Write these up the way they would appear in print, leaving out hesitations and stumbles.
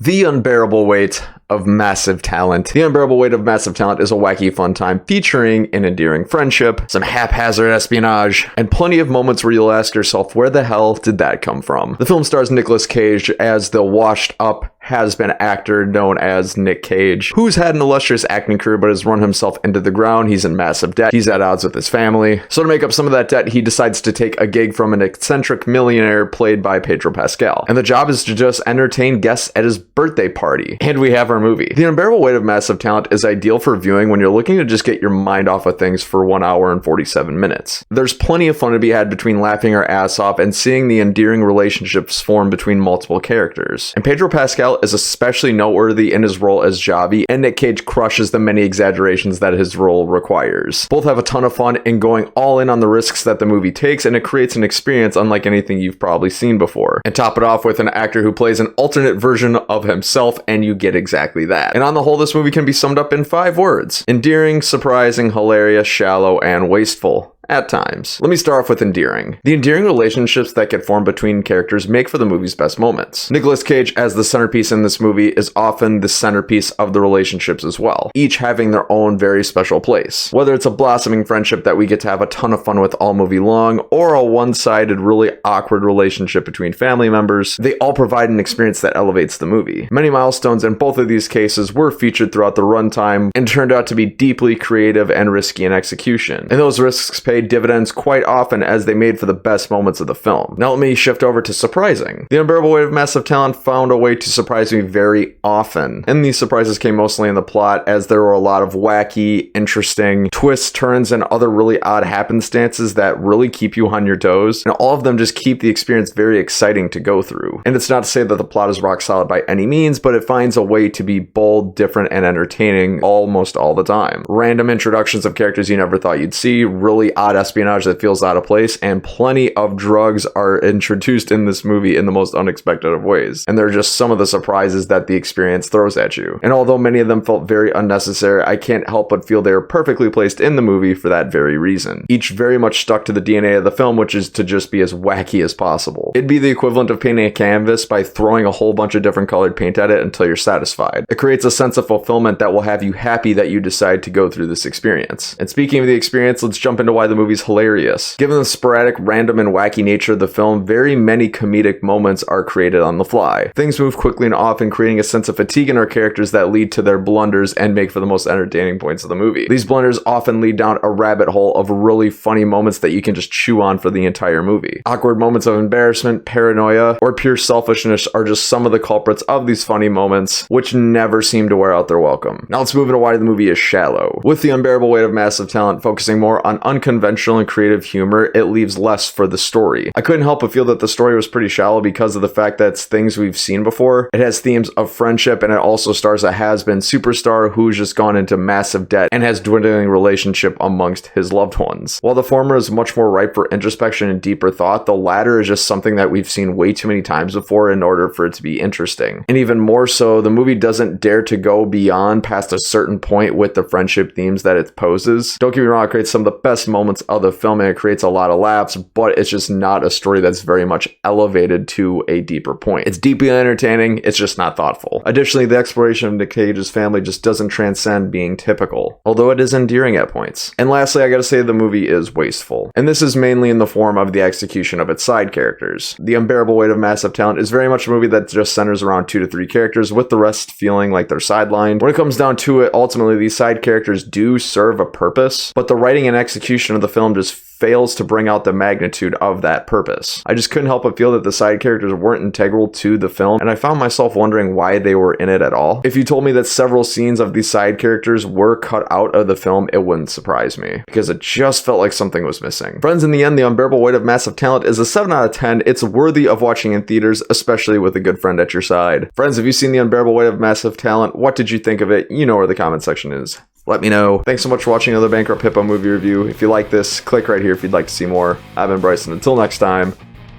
The Unbearable Weight of Massive Talent. The Unbearable Weight of Massive Talent is a wacky fun time featuring an endearing friendship, some haphazard espionage, and plenty of moments where you'll ask yourself, where the hell did that come from? The film stars Nicolas Cage as the washed-up has-been actor known as Nick Cage, who's had an illustrious acting career but has run himself into the ground. He's in massive debt. He's at odds with his family. So to make up some of that debt, he decides to take a gig from an eccentric millionaire played by Pedro Pascal. And the job is to just entertain guests at his birthday party. And we have our movie. The Unbearable Weight of Massive Talent is ideal for viewing when you're looking to just get your mind off of things for 1 hour and 47 minutes. There's plenty of fun to be had between laughing our ass off and seeing the endearing relationships form between multiple characters. And Pedro Pascal is especially noteworthy in his role as Javi, and Nick Cage crushes the many exaggerations that his role requires. Both have a ton of fun in going all in on the risks that the movie takes, and it creates an experience unlike anything you've probably seen before. And top it off with an actor who plays an alternate version of himself, and you get exactly that. And on the whole, this movie can be summed up in 5 words: endearing, surprising, hilarious, shallow, and wasteful. At times. Let me start off with endearing. The endearing relationships that get formed between characters make for the movie's best moments. Nicolas Cage as the centerpiece in this movie is often the centerpiece of the relationships as well, each having their own very special place. Whether it's a blossoming friendship that we get to have a ton of fun with all movie long, or a one-sided, really awkward relationship between family members, they all provide an experience that elevates the movie. Many milestones in both of these cases were featured throughout the runtime and turned out to be deeply creative and risky in execution. And those risks paid dividends quite often as they made for the best moments of the film. Now let me shift over to surprising. The Unbearable Weight of Massive Talent found a way to surprise me very often, and these surprises came mostly in the plot, as there were a lot of wacky, interesting twists, turns, and other really odd happenstances that really keep you on your toes, and all of them just keep the experience very exciting to go through. And it's not to say that the plot is rock solid by any means, but it finds a way to be bold, different, and entertaining almost all the time. Random introductions of characters you never thought you'd see, really odd espionage that feels out of place, and plenty of drugs are introduced in this movie in the most unexpected of ways. And they're just some of the surprises that the experience throws at you. And although many of them felt very unnecessary, I can't help but feel they are perfectly placed in the movie for that very reason. Each very much stuck to the DNA of the film, which is to just be as wacky as possible. It'd be the equivalent of painting a canvas by throwing a whole bunch of different colored paint at it until you're satisfied. It creates a sense of fulfillment that will have you happy that you decide to go through this experience. And speaking of the experience, let's jump into why the movie's hilarious. Given the sporadic, random, and wacky nature of the film, very many comedic moments are created on the fly. Things move quickly and often, creating a sense of fatigue in our characters that lead to their blunders and make for the most entertaining points of the movie. These blunders often lead down a rabbit hole of really funny moments that you can just chew on for the entire movie. Awkward moments of embarrassment, paranoia, or pure selfishness are just some of the culprits of these funny moments, which never seem to wear out their welcome. Now let's move into why the movie is shallow. With The Unbearable Weight of Massive Talent focusing more on unconventional and creative humor, it leaves less for the story. I couldn't help but feel that the story was pretty shallow because of the fact that it's things we've seen before. It has themes of friendship, and it also stars a has-been superstar who's just gone into massive debt and has dwindling relationship amongst his loved ones. While the former is much more ripe for introspection and deeper thought, the latter is just something that we've seen way too many times before in order for it to be interesting. And even more so, the movie doesn't dare to go beyond past a certain point with the friendship themes that it poses. Don't get me wrong, it creates some of the best moments of the film, and it creates a lot of laughs, but it's just not a story that's very much elevated to a deeper point. It's deeply entertaining, it's just not thoughtful. Additionally, the exploration of Nick Cage's family just doesn't transcend being typical, although it is endearing at points. And lastly, I gotta say the movie is wasteful. And this is mainly in the form of the execution of its side characters. The Unbearable Weight of Massive Talent is very much a movie that just centers around 2 to 3 characters, with the rest feeling like they're sidelined. When it comes down to it, ultimately these side characters do serve a purpose, but the writing and execution of the film just fails to bring out the magnitude of that purpose. I just couldn't help but feel that the side characters weren't integral to the film, and I found myself wondering why they were in it at all. If you told me that several scenes of these side characters were cut out of the film, it wouldn't surprise me, because it just felt like something was missing. Friends, in the end, The Unbearable Weight of Massive Talent is a 7 out of 10. It's worthy of watching in theaters, especially with a good friend at your side. Friends, have you seen The Unbearable Weight of Massive Talent? What did you think of it? You know where the comment section is. Let me know. Thanks so much for watching another Bankrupt Hippo movie review. If you like this, click right here if you'd like to see more. I've been Bryson. Until next time,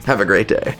have a great day.